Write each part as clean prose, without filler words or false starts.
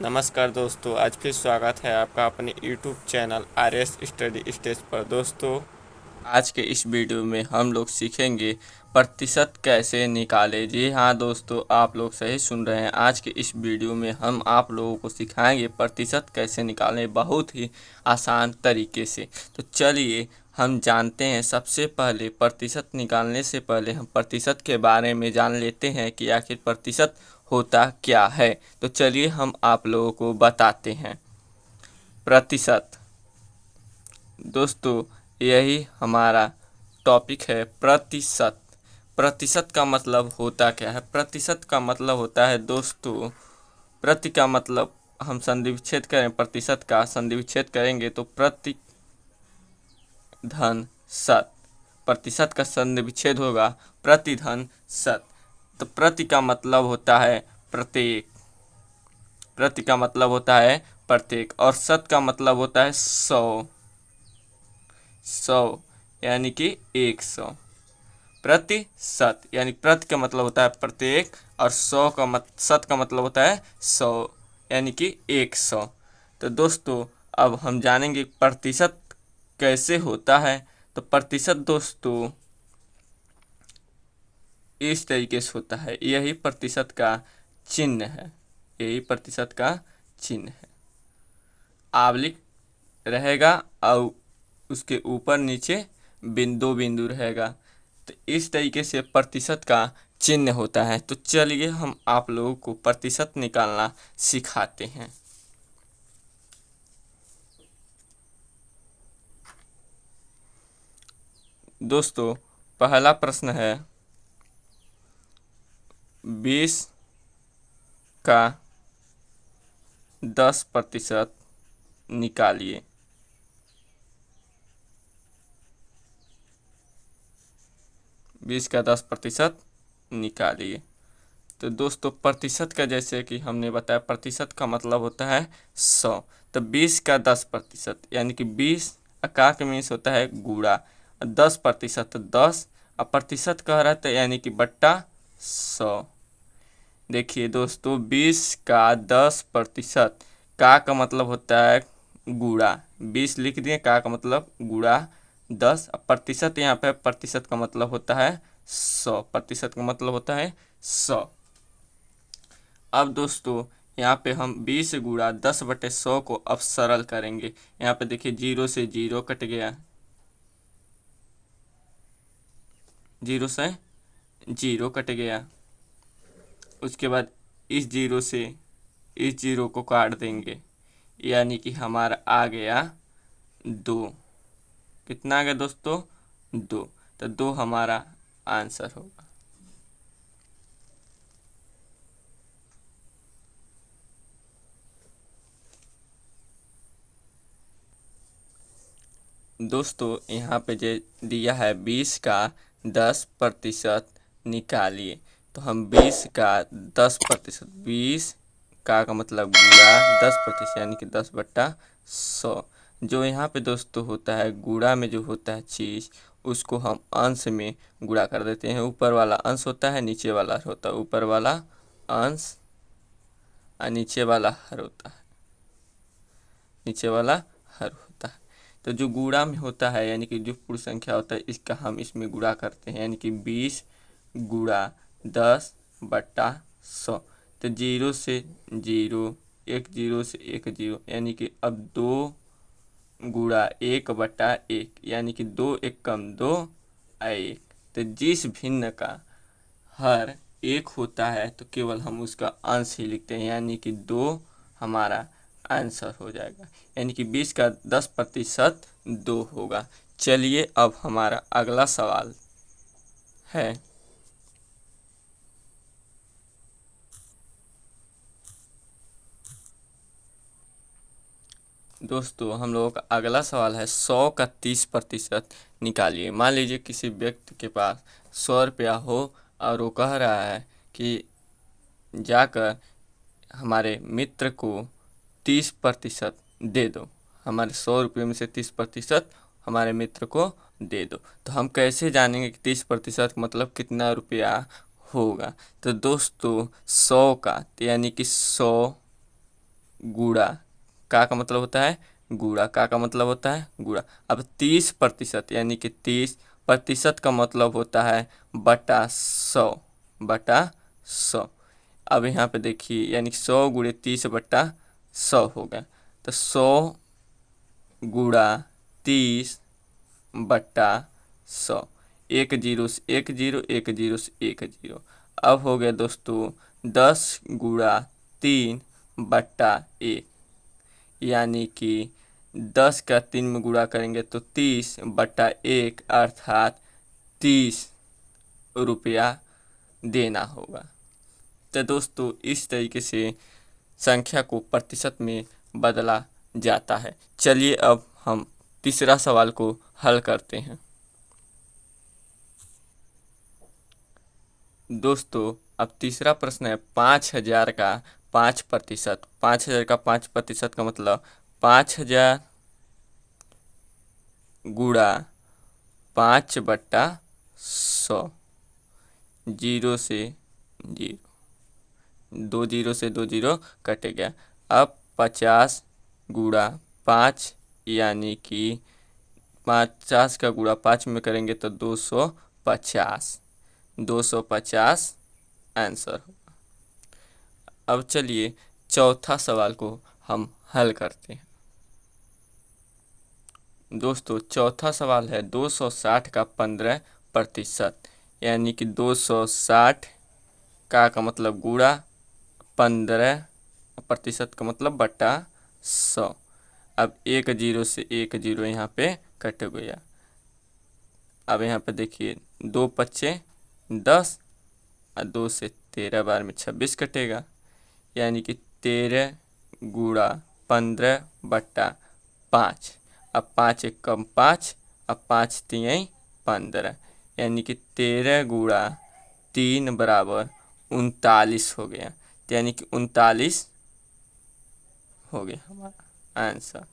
नमस्कार दोस्तों, आज फिर स्वागत है आपका अपने YouTube channel RS study stage पर। दोस्तों, आज के इस वीडियो में हम लोग सीखेंगे प्रतिशत कैसे निकालें। जी हाँ दोस्तों, आप लोग सही सुन रहे हैं। आज के इस वीडियो में हम आप लोगों को सिखाएंगे प्रतिशत कैसे निकालें, बहुत ही आसान तरीके से। तो चलिए हम जानते हैं। सबसे पहले प्रतिशत निकालने से पहले हम प्रतिशत के बारे में जान लेते हैं कि आखिर प्रतिशत होता क्या है। तो चलिए हम आप लोगों को बताते हैं। प्रतिशत दोस्तों, यही हमारा टॉपिक है। प्रतिशत प्रतिशत का मतलब होता क्या है? प्रतिशत का मतलब होता है दोस्तों, प्रति का मतलब हम संधि विच्छेद करें, प्रतिशत का संधि विच्छेद करेंगे तो प्रति धन शत, प्रतिशत का संधि विच्छेद होगा प्रति धन शत। तो प्रति का मतलब होता है प्रत्येक, प्रति का मतलब होता है प्रत्येक, और शत का मतलब होता है सौ, सौ यानी कि 100। प्रतिशत यानी प्रति का मतलब होता है प्रत्येक, और शत का मतलब होता है 100 यानी कि 100। तो दोस्तों, अब हम जानेंगे प्रतिशत कैसे होता है। तो प्रतिशत दोस्तों इस तरीके से होता है। यही प्रतिशत का चिन्ह है, यही प्रतिशत का चिन्ह है। आवलिक रहेगा और उसके ऊपर नीचे बिंदु बिंदु रहेगा। तो इस तरीके से प्रतिशत का चिन्ह होता है। तो चलिए हम आप लोगों को प्रतिशत निकालना सिखाते हैं। दोस्तों, पहला प्रश्न है 20 का 10% निकालिए। 20 का 10% निकालिए। तो दोस्तों, प्रतिशत का जैसे कि हमने बताया, प्रतिशत का मतलब होता है 100। तो 20 का 10% यानी कि 20 का मीन्स होता है गुणा, 10% तो 10, और प्रतिशत कह रहा था यानी कि बट्टा 100। देखिए दोस्तों, 20 का 10% का मतलब होता है गुणा, 20 लिख दिए, का मतलब गुणा 10। अब प्रतिशत यहाँ पे प्रतिशत का मतलब होता है 100, प्रतिशत का मतलब होता है 100। अब दोस्तों, यहाँ पे हम 20 गुणा 10/100 को अब सरल करेंगे। यहाँ पे देखिए, 0 से 0 कट गया, 0 से 0 कट गया। उसके बाद इस 0 से इस 0 को काट देंगे, यानी कि हमारा आ गया 2। कितना आ गया दोस्तों? 2। तो 2 हमारा आंसर होगा। दोस्तों, यहाँ पे जो दिया है 20 का 10% निकालिए। तो हम 20 का 10%, 20 का मतलब गुणा 10% यानी कि 10/100। जो यहाँ पे दोस्तों होता है गुणा में जो होता है चीज़, उसको हम अंश में गुणा कर देते हैं। ऊपर वाला अंश होता है, नीचे वाला होता है, ऊपर वाला अंश और नीचे वाला हर होता है, नीचे वाला हर होता है। तो जो गुणा में होता है यानी कि जो पूर्ण संख्या होता है, इसका हम इसमें गुणा करते हैं, यानी कि 20 गुणा 10/100। तो 0 से 0, एक 0 से एक 0, यानी कि अब 2 गुणा 1/1, यानी कि 2 एक कम 2 1। तो जिस भिन्न का हर 1 होता है तो केवल हम उसका अंश ही लिखते हैं, यानी कि 2 हमारा आंसर हो जाएगा। यानी कि 20 का 10% 2 होगा। चलिए अब हमारा अगला सवाल है। दोस्तों, हम लोगों का अगला सवाल है 100 का 30% निकालिए। मान लीजिए किसी व्यक्ति के पास 100 रुपया हो और वो कह रहा है कि जाकर हमारे मित्र को 30% दे दो, हमारे 100 रुपये में से 30% हमारे मित्र को दे दो। तो हम कैसे जानेंगे कि 30% मतलब कितना रुपया होगा? तो दोस्तों, 100 का यानी कि 100 गुणा, का मतलब होता है गुणा, का मतलब होता है गुणा। अब 30% यानी कि 30% का मतलब होता है बटा 100, बटा 100। अब यहाँ पे देखिए यानी 100 गुणे 30/100 हो गया। तो 100 गुणा 30/100, एक जीरो से एक जीरो, एक जीरो से एक जीरो। अब हो गया दोस्तों 10 गुणा 3/1, यानी कि 10 का 3 में गुणा करेंगे तो 30/1 अर्थात 30 रुपया देना होगा। तो दोस्तों इस तरीके से संख्या को प्रतिशत में बदला जाता है। चलिए अब हम तीसरा सवाल को हल करते हैं। दोस्तों अब तीसरा प्रश्न है 5,000 का 5%। 5,000 का 5% का मतलब 5,000 गुणा 5/100, जीरो से जीरो, दो जीरो से दो जीरो कट गया। अब 50 गुणा 5, यानी कि 50 का गुणा 5 में करेंगे तो 250, 250 आंसर होगा। अब चलिए चौथा सवाल को हम हल करते हैं। दोस्तों चौथा सवाल है 260 का 15%, यानी कि 260 का मतलब गुणा 15% का मतलब बटा 100। अब एक जीरो से एक जीरो यहाँ पे कट गया। अब यहाँ पे देखिए 2×5 = 10 और 2 से 13 बार में 26 कटेगा, यानी कि 13 गुणा 15/5। अब 5 एक कम 5, अब 5 3 15, यानी कि 13 गुणा 3 बराबर 39 हो गया। यानी कि 39 हो गया हमारा आंसर।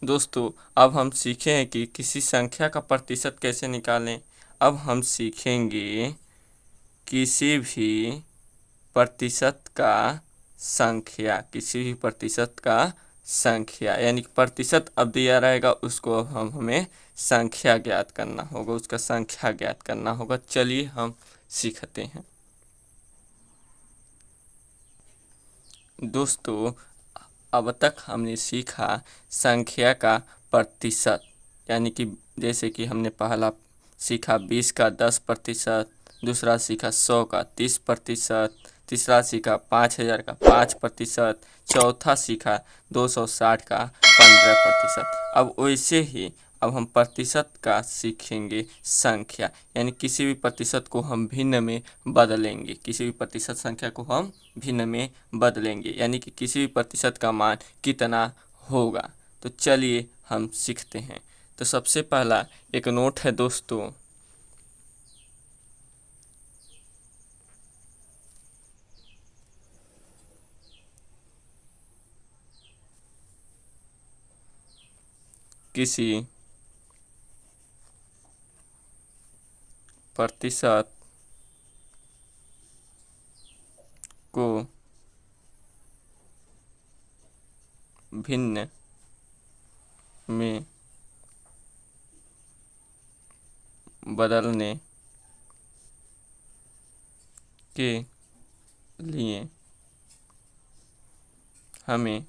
दोस्तों अब हम सीखें कि किसी संख्या का प्रतिशत कैसे निकालें। अब हम सीखेंगे किसी भी प्रतिशत का संख्या, किसी भी प्रतिशत का संख्या, यानी कि प्रतिशत अब दिया रहेगा उसको हमें संख्या ज्ञात करना होगा, उसका संख्या ज्ञात करना होगा। चलिए हम सीखते हैं। दोस्तों अब तक हमने सीखा संख्या का प्रतिशत, यानी कि जैसे कि हमने पहला सीखा 20 का 10%, दूसरा सीखा 100 का 30%, तीसरा सीखा 5,000 का 5%, चौथा सीखा 260 का 15%। अब वैसे ही अब हम प्रतिशत का सीखेंगे संख्या, यानी किसी भी प्रतिशत को हम भिन्न में बदलेंगे, किसी भी प्रतिशत संख्या को हम भिन्न में बदलेंगे, यानी कि किसी भी प्रतिशत का मान कितना होगा। तो चलिए हम सीखते हैं। तो सबसे पहला एक नोट है दोस्तों, किसी प्रतिशत को भिन्न में बदलने के लिए हमें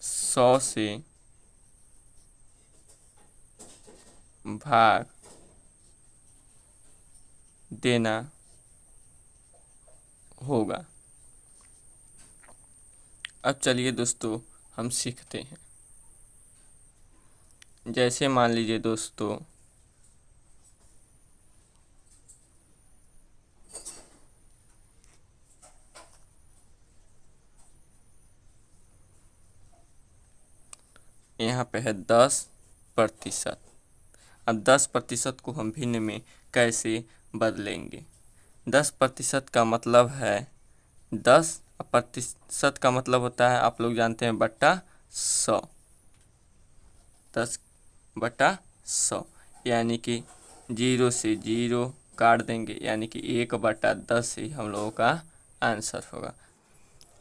100 से भाग देना होगा। अब चलिए दोस्तों हम सीखते हैं। जैसे मान लीजिए दोस्तों यहाँ पे है 10%। अब 10% को हम भिन्न में कैसे बदलेंगे। 10% का मतलब है 10% का मतलब होता है, आप लोग जानते हैं, बटा 100, 10/100, यानी कि जीरो से जीरो काट देंगे, यानी कि 1/10 ही हम लोगों का आंसर होगा।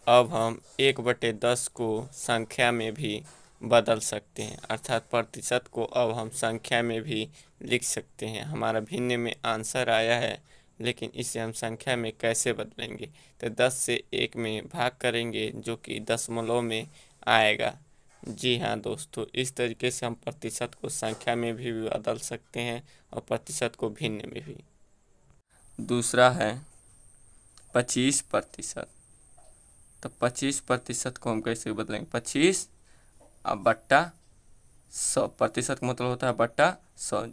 अब हम 1/10 को संख्या में भी बदल सकते हैं, अर्थात प्रतिशत को अब हम संख्या में भी लिख सकते हैं। हमारा भिन्न में आंसर आया है, लेकिन इसे हम संख्या में कैसे बदलेंगे? तो 10 से 1 में भाग करेंगे, जो कि दशमलव में आएगा। जी हाँ दोस्तों, इस तरीके से हम प्रतिशत को संख्या में भी बदल सकते हैं और प्रतिशत को भिन्न में भी। दूसरा है 25%। तो 25% को हम कैसे बदलेंगे? 25 अब बट्टा 100। प्रतिशत का मतलब होता है बट्टा 100।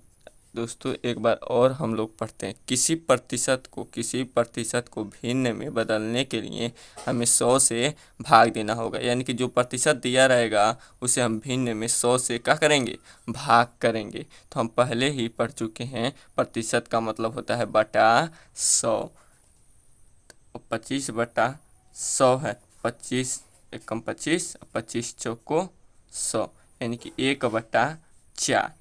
दोस्तों एक बार और हम लोग पढ़ते हैं। किसी प्रतिशत को भिन्न में बदलने के लिए हमें 100 से भाग देना होगा, यानी कि जो प्रतिशत दिया रहेगा उसे हम भिन्न में 100 से क्या करेंगे? भाग करेंगे। तो हम पहले ही पढ़ चुके हैं, प्रतिशत का मतलब होता है बटा 100। 25/100 है। 25 एकम 25, 25 चौको 100, यानी कि 1/4।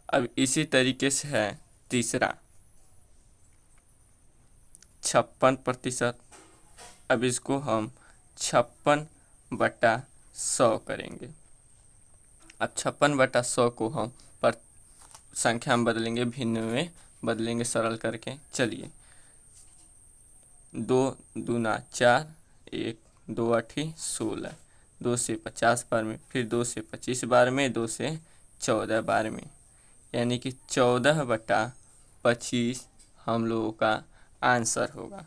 अब इसी तरीके से है तीसरा 56%। अब इसको हम 56/100 करेंगे। अब 56/100 को हम संख्या में बदलेंगे, भिन्न में बदलेंगे सरल करके। चलिए, 2 दूना 4, 1 2 8 16, 2 से 50 बार में, फिर 2 से 25 बार में, 2 से 14 बार में, यानी कि 14/25 हम लोगों का आंसर होगा।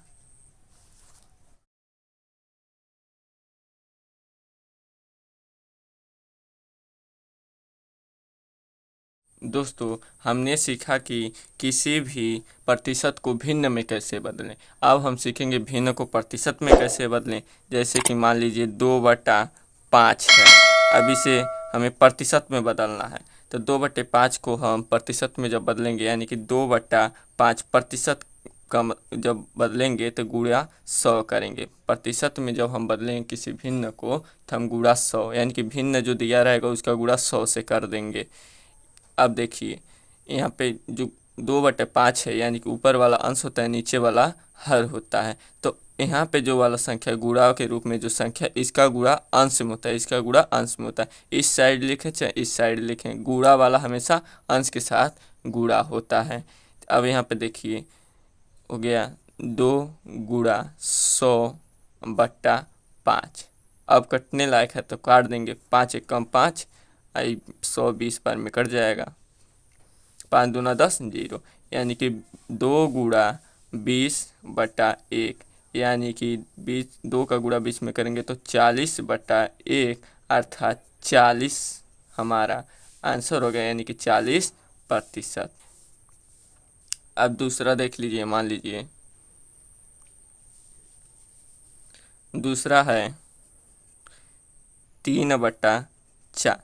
दोस्तों हमने सीखा कि किसी भी प्रतिशत को भिन्न में कैसे बदलें। अब हम सीखेंगे भिन्न को प्रतिशत में कैसे बदलें। जैसे कि मान लीजिए 2/5 है, अब इसे हमें प्रतिशत में बदलना है। तो 2/5 को हम प्रतिशत में जब बदलेंगे, यानी कि 2/5 प्रतिशत का जब बदलेंगे तो गुणा 100 करेंगे। प्रतिशत में जब हम बदलेंगे किसी भिन्न को तो हम गुणा 100, यानी कि भिन्न जो दिया रहेगा उसका गुणा 100 से कर देंगे। अब देखिए यहाँ पे जो 2/5 है, यानी कि ऊपर वाला अंश होता है, नीचे वाला हर होता है। तो यहाँ पे जो वाला संख्या गुणा के रूप में जो संख्या, इसका गुणा अंश में होता है, इसका गुणा अंश में होता है। इस साइड लिखें चाहे इस साइड लिखें, गुणा वाला हमेशा अंश के साथ गुणा होता है। अब यहाँ पे देखिए हो गया 2 गुणा 100/5। अब कटने लायक है तो काट देंगे। 5 एकम 5, 100 20 बार में कट जाएगा। 5 दूना 10 0, यानी कि 2 गुणा 20/1, यानी कि 2 का गुणा 20 में करेंगे तो 40/1, अर्थात 40 हमारा आंसर हो गया, यानी कि 40%। अब दूसरा देख लीजिए। मान लीजिए दूसरा है 3/4।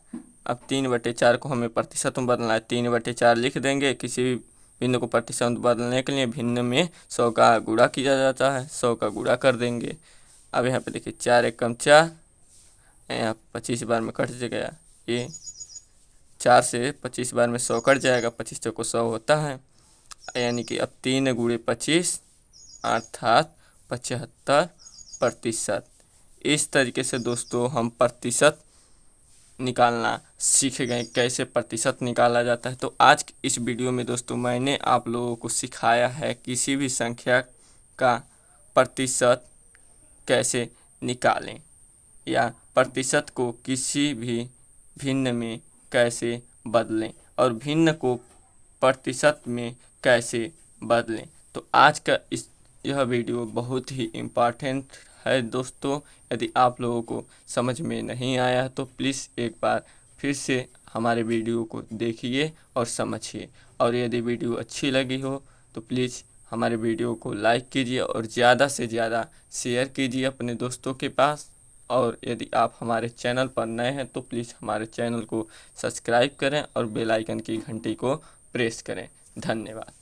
अब 3/4 को हमें प्रतिशत में बदलना है। 3/4 लिख देंगे। किसी भी भिन्न को प्रतिशत में बदलने के लिए भिन्न में 100 का गुणा किया जाता है, 100 का गुणा कर देंगे। अब यहाँ पे देखिए 4 एकम 4, यहाँ 25 बार में कट गया। ये 4 से 25 बार में 100 कट जाएगा, 25 चौको 100 होता है, यानी कि अब 3 गुणे 25 अर्थात 75%। इस तरीके से दोस्तों हम प्रतिशत निकालना सीख गए, कैसे प्रतिशत निकाला जाता है। तो आज इस वीडियो में दोस्तों मैंने आप लोगों को सिखाया है किसी भी संख्या का प्रतिशत कैसे निकालें, या प्रतिशत को किसी भी भिन्न में कैसे बदलें और भिन्न को प्रतिशत में कैसे बदलें। तो आज का यह वीडियो बहुत ही इम्पॉर्टेंट है दोस्तों। यदि आप लोगों को समझ में नहीं आया तो प्लीज़ एक बार फिर से हमारे वीडियो को देखिए और समझिए। और यदि वीडियो अच्छी लगी हो तो प्लीज़ हमारे वीडियो को लाइक कीजिए और ज़्यादा से ज़्यादा शेयर कीजिए अपने दोस्तों के पास। और यदि आप हमारे चैनल पर नए हैं तो प्लीज़ हमारे चैनल को सब्सक्राइब करें और बेल आइकन की घंटी को प्रेस करें। धन्यवाद।